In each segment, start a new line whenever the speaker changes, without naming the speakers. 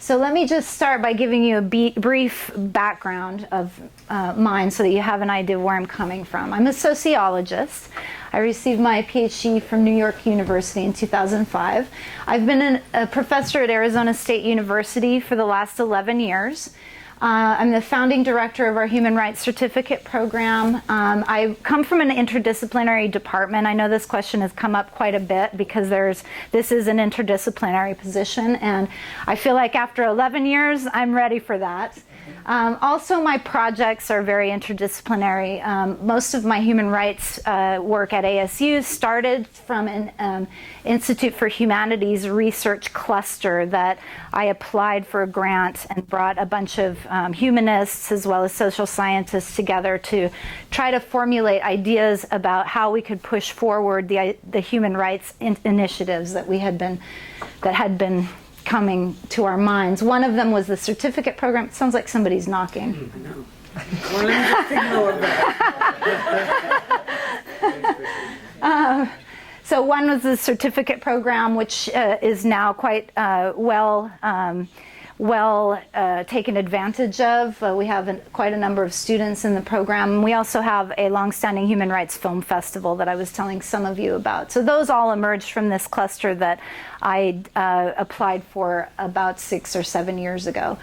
So let me just start by giving you a brief background of mine so that you have an idea of where I'm coming from. I'm a sociologist. I received my PhD from New York University in 2005. I've been a professor at Arizona State University for the last 11 years. I'm the founding director of our Human Rights Certificate program. I come from an interdisciplinary department. I know this question has come up quite a bit because this is an interdisciplinary position, and I feel like after 11 years, I'm ready for that. Also, my projects are very interdisciplinary. Most of my human rights work at ASU started from an Institute for Humanities research cluster that I applied for a grant and brought a bunch of humanists as well as social scientists together to try to formulate ideas about how we could push forward the human rights initiatives that had been coming to our minds. One of them was the certificate program. It sounds like somebody's knocking.
I know. Well, let me just ignore that.
So one was the certificate program, which is now quite well taken advantage of. We have quite a number of students in the program. We also have a longstanding human rights film festival that I was telling some of you about. So those all emerged from this cluster that I applied for about 6 or 7 years ago.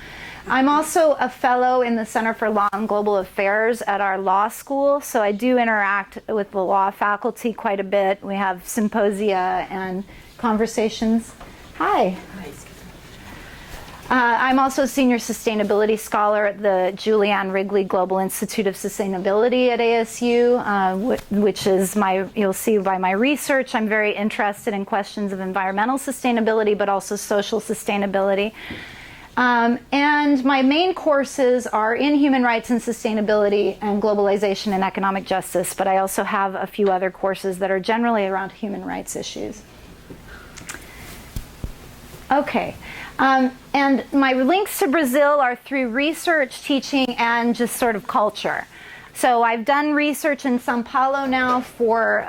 I'm also a fellow in the Center for Law and Global Affairs at our law school, so I do interact with the law faculty quite a bit. We have symposia and conversations. Hi. I'm also a senior sustainability scholar at the Julianne Wrigley Global Institute of Sustainability at ASU, which is you'll see by my research, I'm very interested in questions of environmental sustainability, but also social sustainability. And my main courses are in human rights and sustainability and globalization and economic justice, but I also have a few other courses that are generally around human rights issues. Okay. And my links to Brazil are through research, teaching, and just sort of culture. So I've done research in São Paulo now for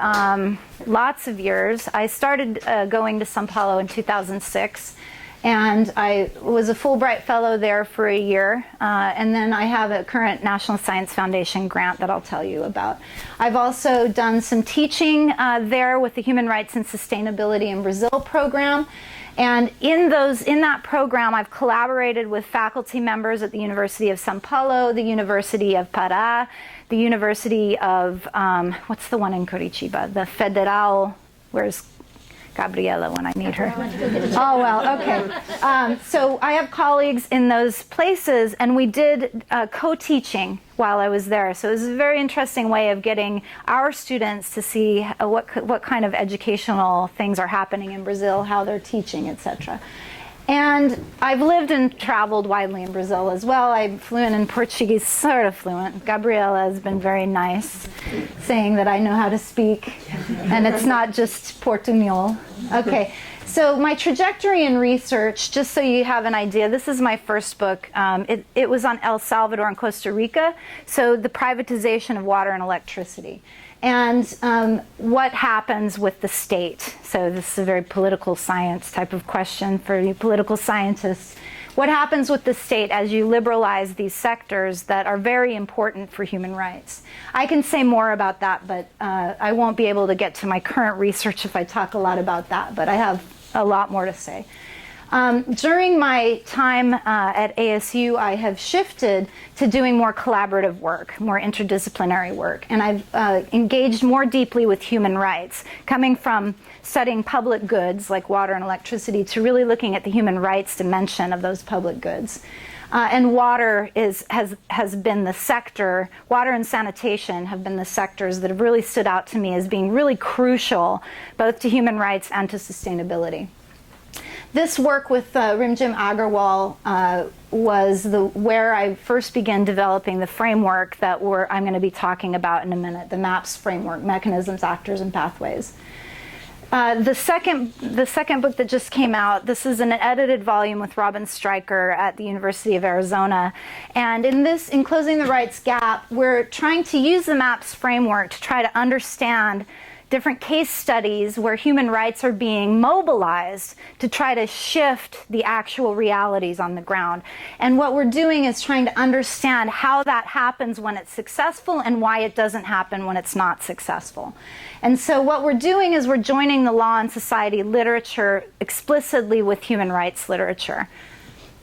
lots of years. I started going to São Paulo in 2006, and I was a Fulbright Fellow there for a year. And then I have a current National Science Foundation grant that I'll tell you about. I've also done some teaching there with the Human Rights and Sustainability in Brazil program. And in that program, I've collaborated with faculty members at the University of São Paulo, the University of Pará, the University of, what's the one in Curitiba? The Federal, where's Gabriela when I need her? Oh, well, okay. So I have colleagues in those places, and we did co-teaching while I was there. So it was a very interesting way of getting our students to see what kind of educational things are happening in Brazil, how they're teaching, etc. And I've lived and traveled widely in Brazil as well. I'm fluent in Portuguese, sort of fluent. Gabriela has been very nice, saying that I know how to speak, and it's not just Portuñol. Okay, so my trajectory in research, just so you have an idea, this is my first book. It was on El Salvador and Costa Rica, so the privatization of water and electricity. And what happens with the state? So this is a very political science type of question for you political scientists. What happens with the state as you liberalize these sectors that are very important for human rights? I can say more about that, but I won't be able to get to my current research if I talk a lot about that, but I have a lot more to say. During my time at ASU, I have shifted to doing more collaborative work, more interdisciplinary work, and I've engaged more deeply with human rights, coming from studying public goods like water and electricity to really looking at the human rights dimension of those public goods. And water has been the sector, water and sanitation have been the sectors that have really stood out to me as being really crucial both to human rights and to sustainability. This work with Rimjim Agarwal was where I first began developing the framework that I'm going to be talking about in a minute, the MAPS framework, Mechanisms, Actors, and Pathways. The second book that just came out, this is an edited volume with Robin Stryker at the University of Arizona. And in Closing the Rights Gap, we're trying to use the MAPS framework to try to understand different case studies where human rights are being mobilized to try to shift the actual realities on the ground. And what we're doing is trying to understand how that happens when it's successful and why it doesn't happen when it's not successful. And so what we're doing is we're joining the law and society literature explicitly with human rights literature.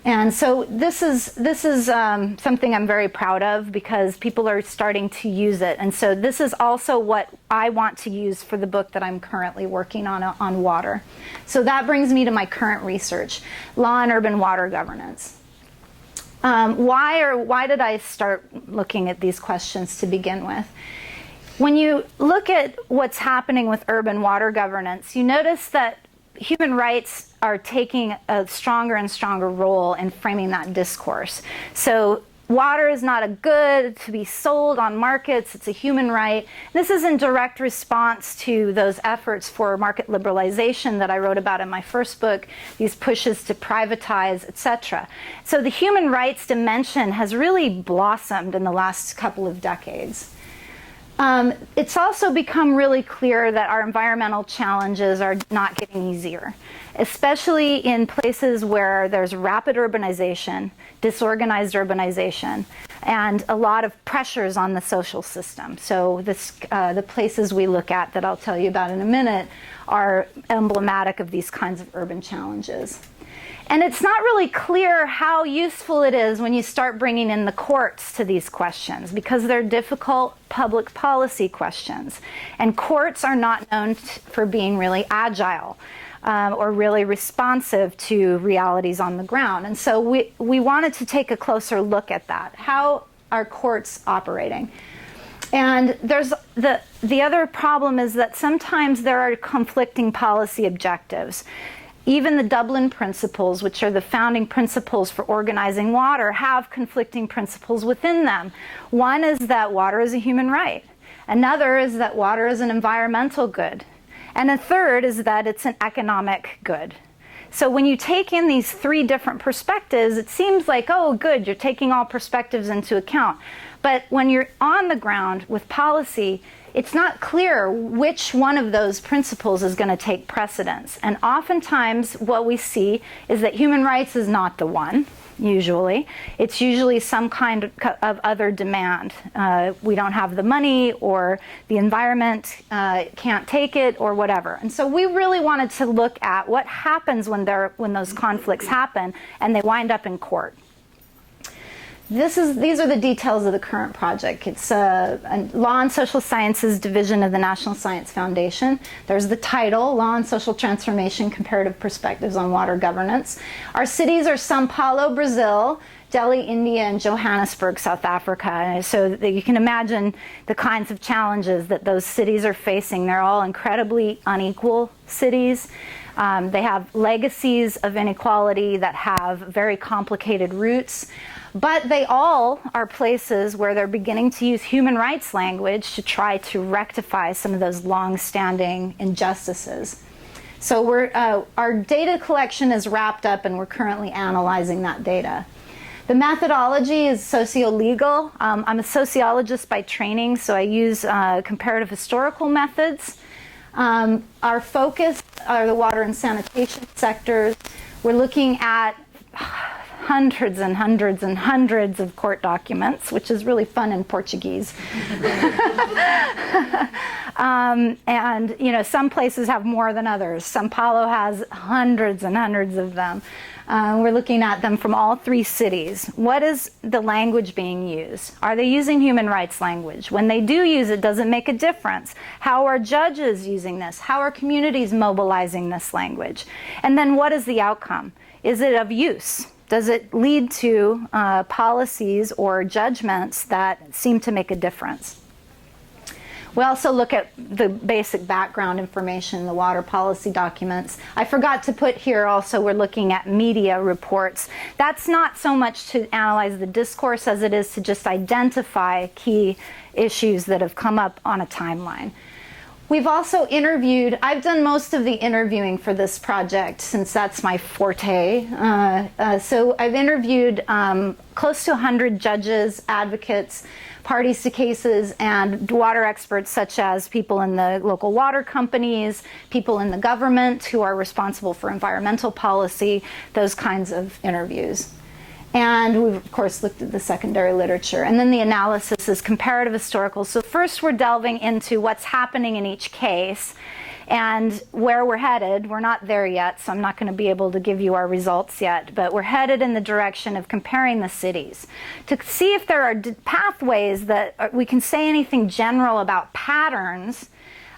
And so this is something I'm very proud of because people are starting to use it. And so this is also what I want to use for the book that I'm currently working on water. So that brings me to my current research, law and urban water governance. Why did I start looking at these questions to begin with? When you look at what's happening with urban water governance, you notice that human rights are taking a stronger and stronger role in framing that discourse. So water is not a good to be sold on markets, it's a human right. This is in direct response to those efforts for market liberalization that I wrote about in my first book, these pushes to privatize, etc. So the human rights dimension has really blossomed in the last couple of decades. It's also become really clear that our environmental challenges are not getting easier, especially in places where there's rapid urbanization, disorganized urbanization, and a lot of pressures on the social system. So the places we look at that I'll tell you about in a minute are emblematic of these kinds of urban challenges. And it's not really clear how useful it is when you start bringing in the courts to these questions because they're difficult public policy questions. And courts are not known for being really agile or really responsive to realities on the ground. And so we wanted to take a closer look at that. How are courts operating? And there's the other problem is that sometimes there are conflicting policy objectives. Even the Dublin Principles, which are the founding principles for organizing water, have conflicting principles within them. One is that water is a human right. Another is that water is an environmental good. And a third is that it's an economic good. So when you take in these three different perspectives, it seems like, oh, good, you're taking all perspectives into account. But when you're on the ground with policy, it's not clear which one of those principles is going to take precedence. And oftentimes what we see is that human rights is not the one, usually. It's usually some kind of other demand. We don't have the money, or the environment can't take it, or whatever. And so we really wanted to look at what happens when those conflicts happen and they wind up in court. These are the details of the current project. It's a Law and Social Sciences division of the National Science Foundation. There's the title, Law and Social Transformation, Comparative Perspectives on Water Governance. Our cities are São Paulo, Brazil, Delhi, India, and Johannesburg, South Africa. So that you can imagine the kinds of challenges that those cities are facing. They're all incredibly unequal cities. They have legacies of inequality that have very complicated roots. But they all are places where they're beginning to use human rights language to try to rectify some of those long-standing injustices. So our data collection is wrapped up and we're currently analyzing that data. The methodology is socio-legal. I'm a sociologist by training, so I use comparative historical methods. Our focus are the water and sanitation sectors. We're looking at hundreds and hundreds and hundreds of court documents, which is really fun in Portuguese. And some places have more than others. São Paulo has hundreds and hundreds of them. We're looking at them from all three cities. What is the language being used? Are they using human rights language? When they do use it, does it make a difference? How are judges using this? How are communities mobilizing this language? And then what is the outcome? Is it of use? Does it lead to policies or judgments that seem to make a difference? We also look at the basic background information, the water policy documents. I forgot to put here also we're looking at media reports. That's not so much to analyze the discourse as it is to just identify key issues that have come up on a timeline. We've also interviewed, I've done most of the interviewing for this project since that's my forte. So I've interviewed close to 100 judges, advocates, parties to cases, and water experts such as people in the local water companies, people in the government who are responsible for environmental policy, those kinds of interviews. And we've, of course, looked at the secondary literature. And then the analysis is comparative historical. So first we're delving into what's happening in each case and where we're headed. We're not there yet, so I'm not going to be able to give you our results yet. But we're headed in the direction of comparing the cities to see if there are pathways that we can say anything general about patterns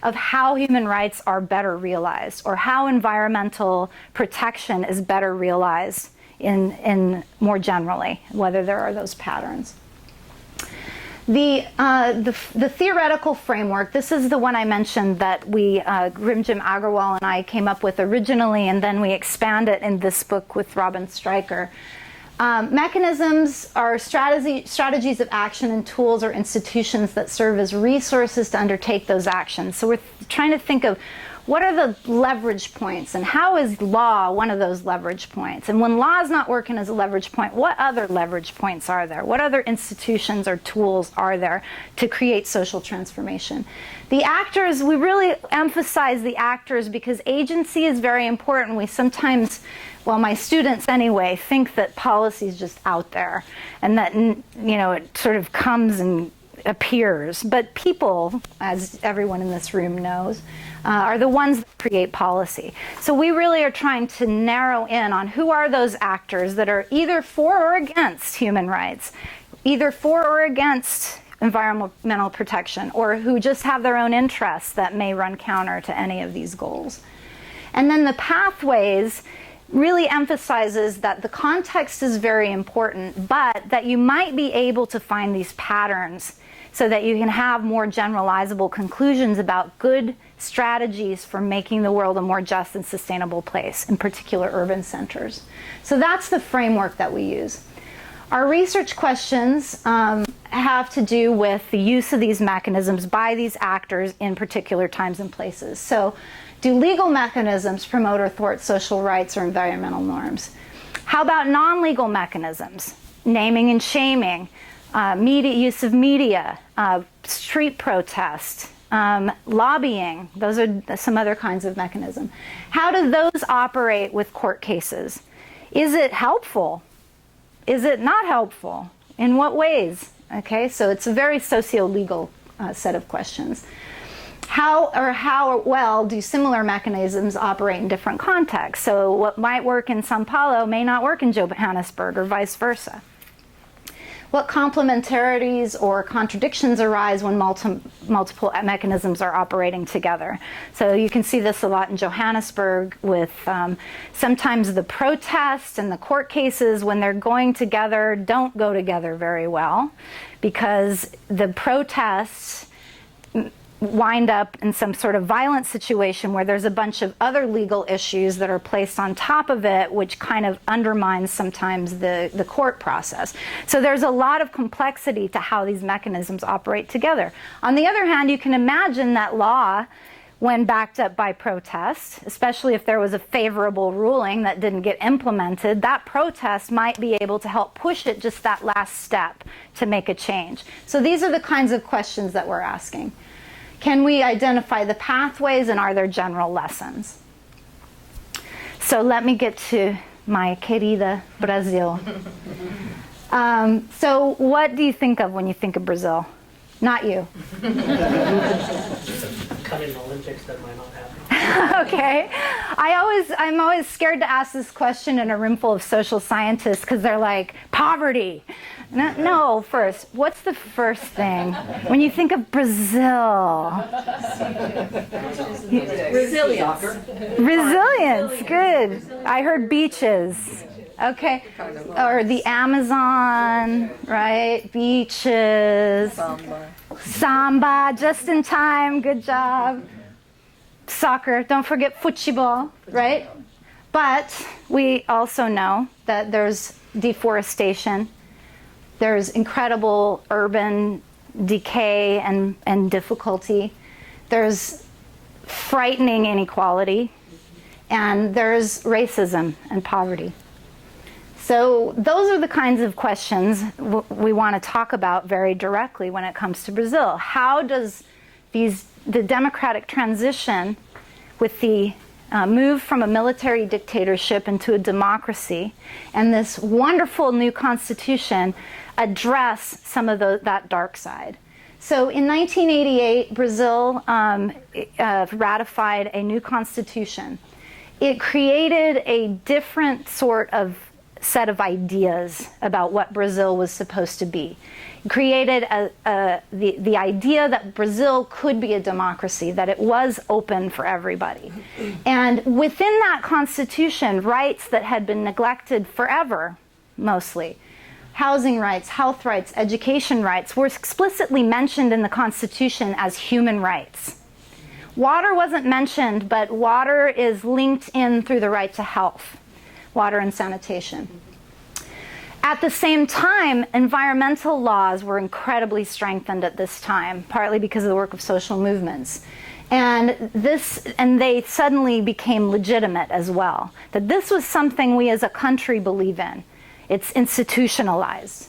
of how human rights are better realized or how environmental protection is better realized in more generally, whether there are those patterns. The theoretical framework, this is the one I mentioned that Grimjim Agarwal and I came up with originally, and then we expand it in this book with Robin Stryker. Mechanisms are strategies of action and tools or institutions that serve as resources to undertake those actions. So we're trying to think of what are the leverage points, and how is law one of those leverage points? And when law is not working as a leverage point, what other leverage points are there? What other institutions or tools are there to create social transformation? The actors, we really emphasize the actors because agency is very important. We sometimes, well, my students anyway, think that policy is just out there and that, it sort of comes and appears. But people, as everyone in this room knows, are the ones that create policy. So we really are trying to narrow in on who are those actors that are either for or against human rights, either for or against environmental protection, or who just have their own interests that may run counter to any of these goals. And then the pathways really emphasizes that the context is very important, but that you might be able to find these patterns so that you can have more generalizable conclusions about good strategies for making the world a more just and sustainable place, in particular urban centers. So that's the framework that we use. Our research questions have to do with the use of these mechanisms by these actors in particular times and places. So, do legal mechanisms promote or thwart social rights or environmental norms? How about non-legal mechanisms? Naming and shaming, use of media, street protest, lobbying. Those are some other kinds of mechanism. How do those operate with court cases? Is it helpful? Is it not helpful? In what ways? Okay, so it's a very socio-legal set of questions. How well do similar mechanisms operate in different contexts? So what might work in Sao Paulo may not work in Johannesburg, or vice versa. What complementarities or contradictions arise when multiple mechanisms are operating together? So you can see this a lot in Johannesburg with sometimes the protests and the court cases, when they're going together, don't go together very well because the protests wind up in some sort of violent situation where there's a bunch of other legal issues that are placed on top of it, which kind of undermines sometimes the court process. So there's a lot of complexity to how these mechanisms operate together. On the other hand, you can imagine that law, when backed up by protest, especially if there was a favorable ruling that didn't get implemented, that protest might be able to help push it just that last step to make a change. So these are the kinds of questions that we're asking. Can we identify the pathways, and are there general lessons? So let me get to my querida Brazil. So what do you think of when you think of Brazil? Not you.
Coming Olympics that might not happen.
Okay. I'm always scared to ask this question in a room full of social scientists because they're like, poverty. No, first, what's the first thing when you think of Brazil?
Resilience.
Resilience, good. I heard beaches. Okay. Or the Amazon, right? Beaches. Samba, just in time, good job. Soccer, don't forget football, right? But we also know that there's deforestation. There's incredible urban decay and difficulty. There's frightening inequality, and there's racism and poverty. So those are the kinds of questions we want to talk about very directly when it comes to Brazil. How does the democratic transition with the move from a military dictatorship into a democracy and this wonderful new constitution address some of that dark side? So in 1988, Brazil ratified a new constitution. It created a different sort of set of ideas about what Brazil was supposed to be. It created the idea that Brazil could be a democracy, that it was open for everybody. And within that constitution, rights that had been neglected forever, mostly, housing rights, health rights, education rights, were explicitly mentioned in the Constitution as human rights. Water wasn't mentioned, but water is linked in through the right to health, water and sanitation. At the same time, environmental laws were incredibly strengthened at this time, partly because of the work of social movements. And they suddenly became legitimate as well. That this was something we as a country believe in. It's institutionalized.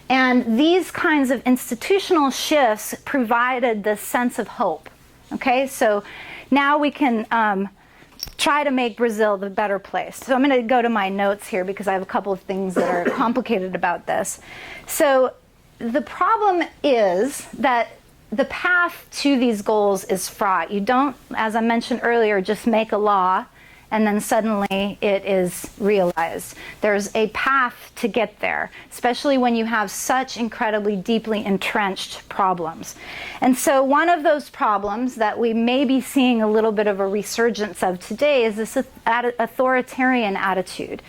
And these kinds of institutional shifts provided this sense of hope. Okay, so now we can try to make Brazil the better place. So I'm going to go to my notes here because I have a couple of things that are complicated about this. So the problem is that the path to these goals is fraught. You don't, as I mentioned earlier, just make a law and then suddenly it is realized. There's a path to get there, especially when you have such incredibly deeply entrenched problems. And so one of those problems that we may be seeing a little bit of a resurgence of today is this authoritarian attitude.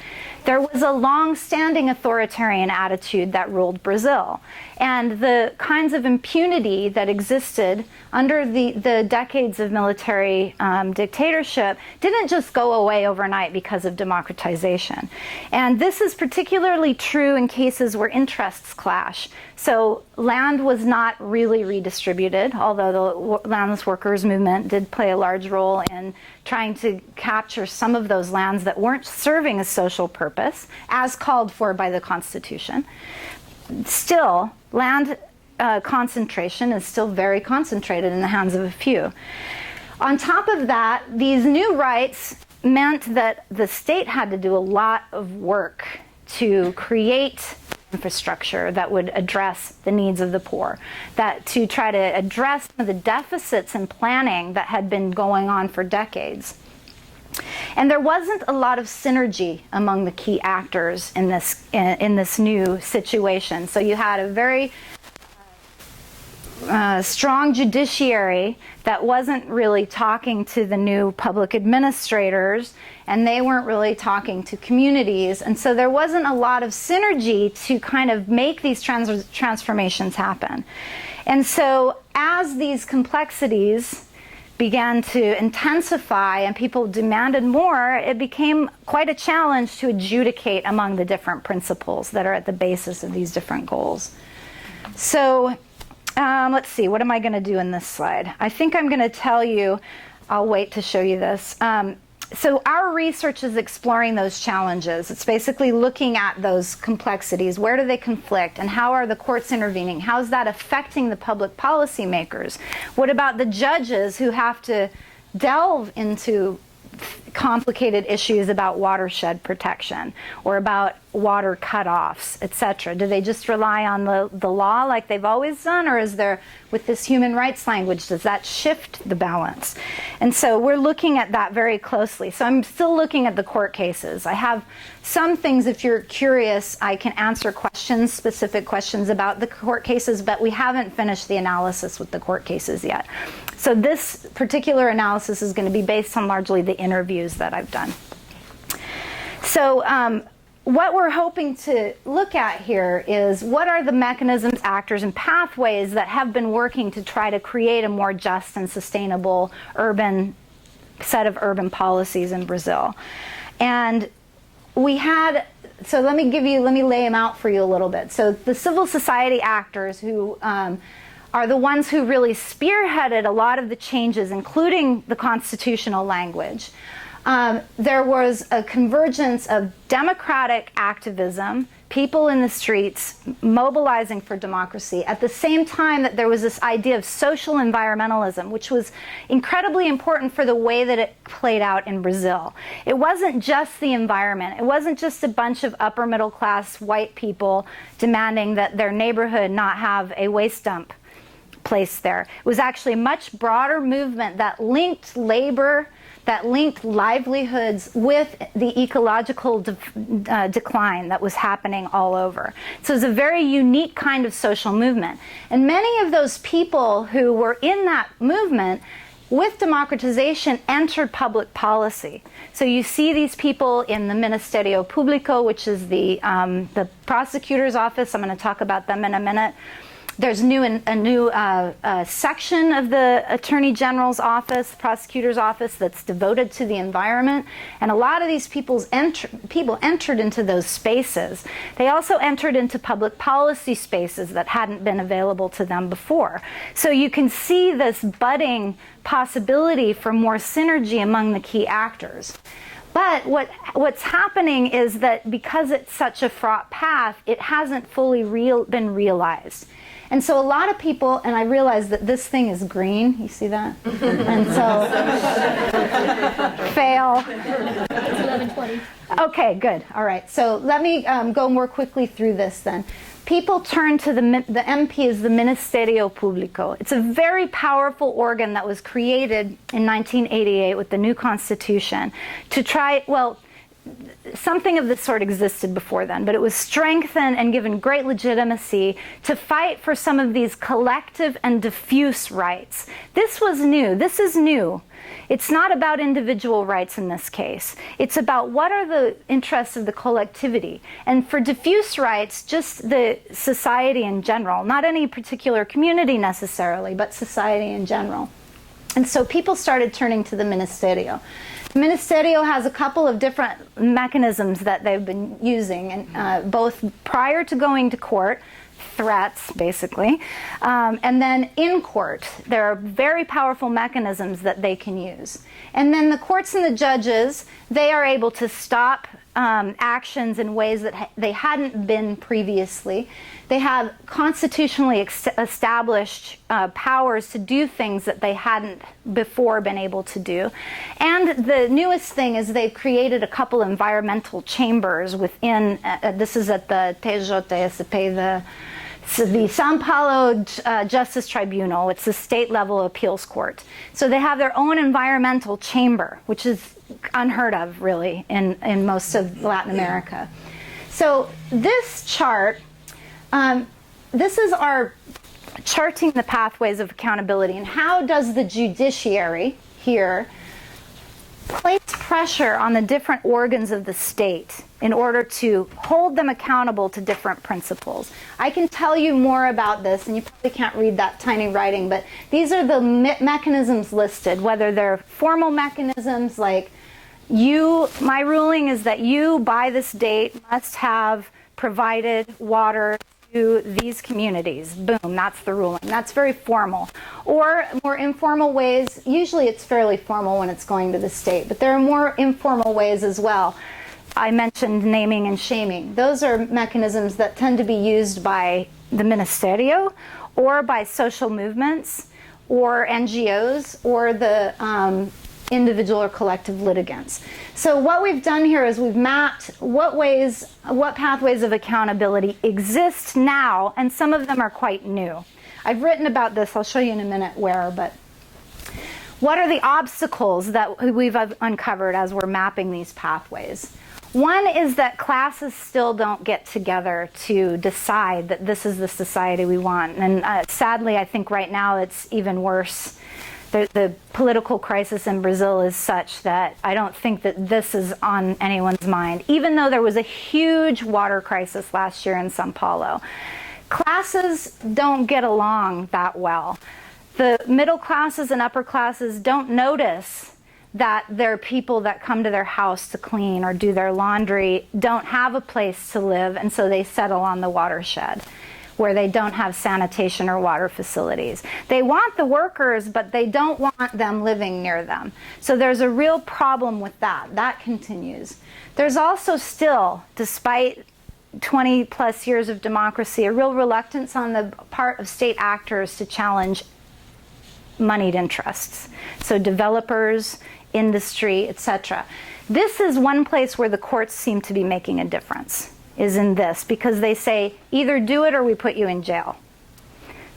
There was a long-standing authoritarian attitude that ruled Brazil. And the kinds of impunity that existed under the decades of military dictatorship didn't just go away overnight because of democratization. And this is particularly true in cases where interests clash. So land was not really redistributed, although the landless workers movement did play a large role in trying to capture some of those lands that weren't serving a social purpose, as called for by the Constitution. Still, land concentration is still very concentrated in the hands of a few. On top of that, these new rights meant that the state had to do a lot of work to create infrastructure that would address the needs of the poor, that to try to address some of the deficits in planning that had been going on for decades. And there wasn't a lot of synergy among the key actors in this new situation. So you had a very strong judiciary that wasn't really talking to the new public administrators, and they weren't really talking to communities. And so there wasn't a lot of synergy to kind of make these transformations happen. And so as these complexities began to intensify and people demanded more, it became quite a challenge to adjudicate among the different principles that are at the basis of these different goals. So let's see, what am I going to do in this slide? I think I'm going to tell you, I'll wait to show you this. So our research is exploring those challenges. It's basically looking at those complexities. Where do they conflict? And how are the courts intervening? How is that affecting the public policy makers? What about the judges who have to delve into complicated issues about watershed protection or about water cutoffs, etc.? Do they just rely on the law like they've always done, or is there, with this human rights language, does that shift the balance? And so we're looking at that very closely. So I'm still looking at the court cases. I have some things, if you're curious, I can answer questions, specific questions about the court cases, but we haven't finished the analysis with the court cases yet. So this particular analysis is going to be based on largely the interviews that I've done. So what we're hoping to look at here is what are the mechanisms, actors, and pathways that have been working to try to create a more just and sustainable urban set of urban policies in Brazil. And we had, so let me lay them out for you a little bit. So the civil society actors who are the ones who really spearheaded a lot of the changes, including the constitutional language. There was a convergence of democratic activism, people in the streets mobilizing for democracy, at the same time that there was this idea of social environmentalism, which was incredibly important for the way that it played out in Brazil. It wasn't just the environment. It wasn't just a bunch of upper middle class white people demanding that their neighborhood not have a waste dump placed there. It was actually a much broader movement that linked labor, that linked livelihoods with the ecological decline that was happening all over. So it's a very unique kind of social movement. And many of those people who were in that movement with democratization entered public policy. So you see these people in the Ministerio Público, which is the prosecutor's office. I'm going to talk about them in a minute. There's a new section of the Attorney General's office, the prosecutor's office, that's devoted to the environment. And a lot of these people entered into those spaces. They also entered into public policy spaces that hadn't been available to them before. So you can see this budding possibility for more synergy among the key actors. But what's happening is that because it's such a fraught path, it hasn't fully been realized. And so a lot of people, and I realize that this thing is green, you see that? And so, fail.
It's 11:20.
Okay, good, all right. So let me go more quickly through this then. People turn to the MP as the Ministerio Público. It's a very powerful organ that was created in 1988 with the new constitution to try, well, something of this sort existed before then, but it was strengthened and given great legitimacy to fight for some of these collective and diffuse rights. This was new. This is new. It's not about individual rights in this case. It's about what are the interests of the collectivity. And for diffuse rights, just the society in general, not any particular community necessarily, but society in general. And so people started turning to the Ministerio. The Ministerio has a couple of different mechanisms that they've been using, and both prior to going to court, threats basically, and then in court. There are very powerful mechanisms that they can use. And then the courts and the judges, they are able to stop actions in ways that they hadn't been previously. They have constitutionally established powers to do things that they hadn't before been able to do. And the newest thing is they've created a couple environmental chambers within, this is at the TJSP, the São Paulo Justice Tribunal. It's a state-level appeals court. So they have their own environmental chamber, which is unheard of, really, in most of Latin America. So this chart, this is our charting the pathways of accountability, and how does the judiciary here place pressure on the different organs of the state in order to hold them accountable to different principles. I can tell you more about this, and you probably can't read that tiny writing, but these are the mechanisms listed, whether they're formal mechanisms like my ruling is that you, by this date, must have provided water to these communities. Boom, that's the ruling. That's very formal. Or more informal ways, usually it's fairly formal when it's going to the state, but there are more informal ways as well. I mentioned naming and shaming. Those are mechanisms that tend to be used by the Ministerio or by social movements or NGOs or the individual or collective litigants. So what we've done here is we've mapped what pathways of accountability exist now, and some of them are quite new. I've written about this, I'll show you in a minute where, but what are the obstacles that we've uncovered as we're mapping these pathways? One is that classes still don't get together to decide that this is the society we want. And sadly, I think right now it's even worse. The political crisis in Brazil is such that I don't think that this is on anyone's mind, even though there was a huge water crisis last year in São Paulo. Classes don't get along that well. The middle classes and upper classes don't notice that there are people that come to their house to clean or do their laundry, don't have a place to live, and so they settle on the watershed. where they don't have sanitation or water facilities. They want the workers, but they don't want them living near them. So there's a real problem with that. That continues. There's also still, despite 20 plus years of democracy, a real reluctance on the part of state actors to challenge moneyed interests. So developers, industry, etc. This is one place where the courts seem to be making a difference, is in this, because they say either do it or we put you in jail.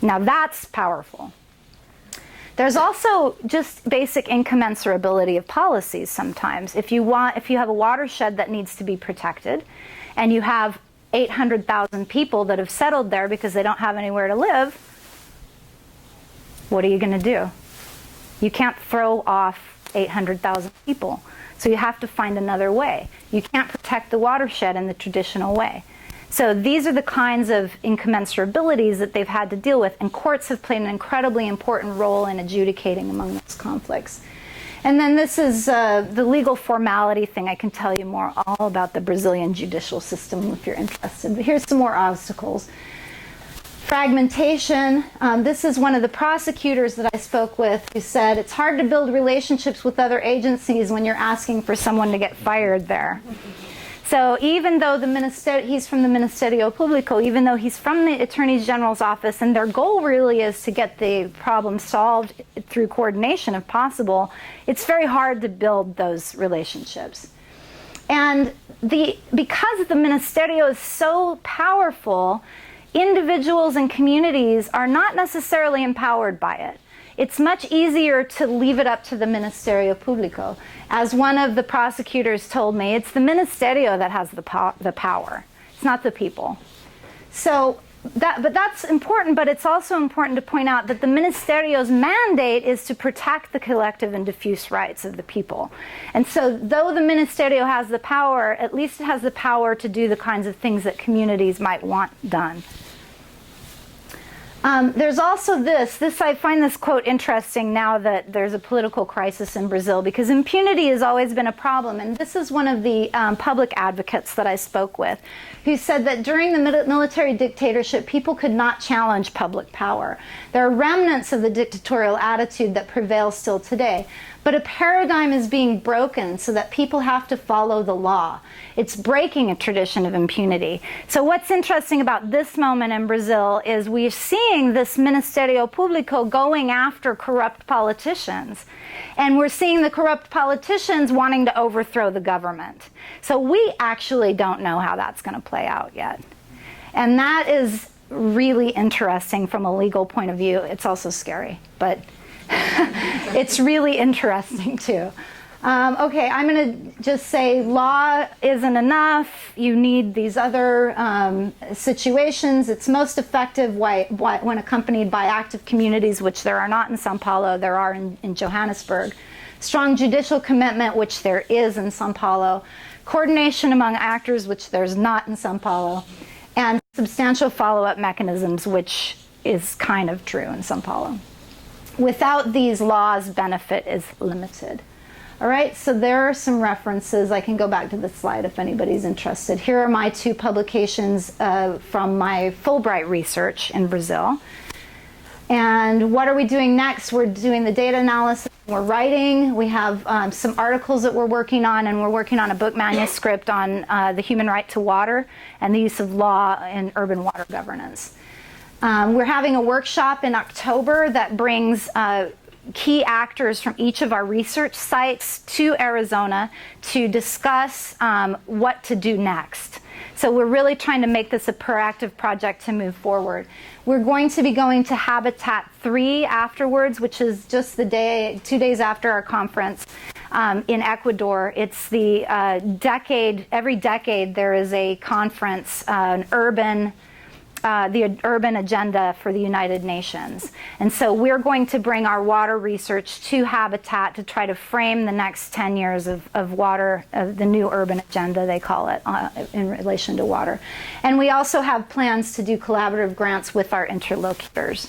Now that's powerful. There's also just basic incommensurability of policies sometimes. If you have a watershed that needs to be protected and you have 800,000 people that have settled there because they don't have anywhere to live, what are you going to do? You can't throw off 800,000 people. So you have to find another way. You can't protect the watershed in the traditional way. So these are the kinds of incommensurabilities that they've had to deal with, and courts have played an incredibly important role in adjudicating among those conflicts. And then this is the legal formality thing. I can tell you more all about the Brazilian judicial system if you're interested. But here's some more obstacles. Fragmentation. This is one of the prosecutors that I spoke with who said it's hard to build relationships with other agencies when you're asking for someone to get fired there. So even though he's from the Ministerio Público, even though he's from the Attorney General's office, and their goal really is to get the problem solved through coordination if possible, it's very hard to build those relationships. And because the Ministerio is so powerful, individuals and communities are not necessarily empowered by it. It's much easier to leave it up to the Ministerio Público. As one of the prosecutors told me, it's the Ministerio that has the power. It's not the people. But that's important, but it's also important to point out that the Ministerio's mandate is to protect the collective and diffuse rights of the people. And so though the Ministerio has the power, at least it has the power to do the kinds of things that communities might want done. There's also this I find this quote interesting now that there's a political crisis in Brazil, because impunity has always been a problem. And this is one of the public advocates that I spoke with, who said that during the military dictatorship, people could not challenge public power. There are remnants of the dictatorial attitude that prevails still today. But a paradigm is being broken so that people have to follow the law. It's breaking a tradition of impunity. So what's interesting about this moment in Brazil is we're seeing this Ministerio Público going after corrupt politicians. And we're seeing the corrupt politicians wanting to overthrow the government. So we actually don't know how that's going to play out yet. And that is really interesting from a legal point of view. It's also scary, but it's really interesting too. Okay, I'm going to just say law isn't enough. You need these other situations. It's most effective when accompanied by active communities, which there are not in Sao Paulo, there are in Johannesburg. Strong judicial commitment, which there is in Sao Paulo. Coordination among actors, which there's not in Sao Paulo. And substantial follow-up mechanisms, which is kind of true in Sao Paulo. Without these laws, benefit is limited. All right, so there are some references. I can go back to the slide if anybody's interested. Here are my two publications from my Fulbright research in Brazil. And what are we doing next? We're doing the data analysis. We're writing. We have some articles that we're working on, and we're working on a book manuscript on the human right to water and the use of law in urban water governance. We're having a workshop in October that brings key actors from each of our research sites to Arizona to discuss what to do next. So we're really trying to make this a proactive project to move forward. We're going to be going to Habitat 3 afterwards, which is just 2 days after our conference in Ecuador. It's the every decade there is a conference, the urban agenda for the United Nations. And so we're going to bring our water research to Habitat to try to frame the next 10 years of water, the new urban agenda, they call it, in relation to water. And we also have plans to do collaborative grants with our interlocutors.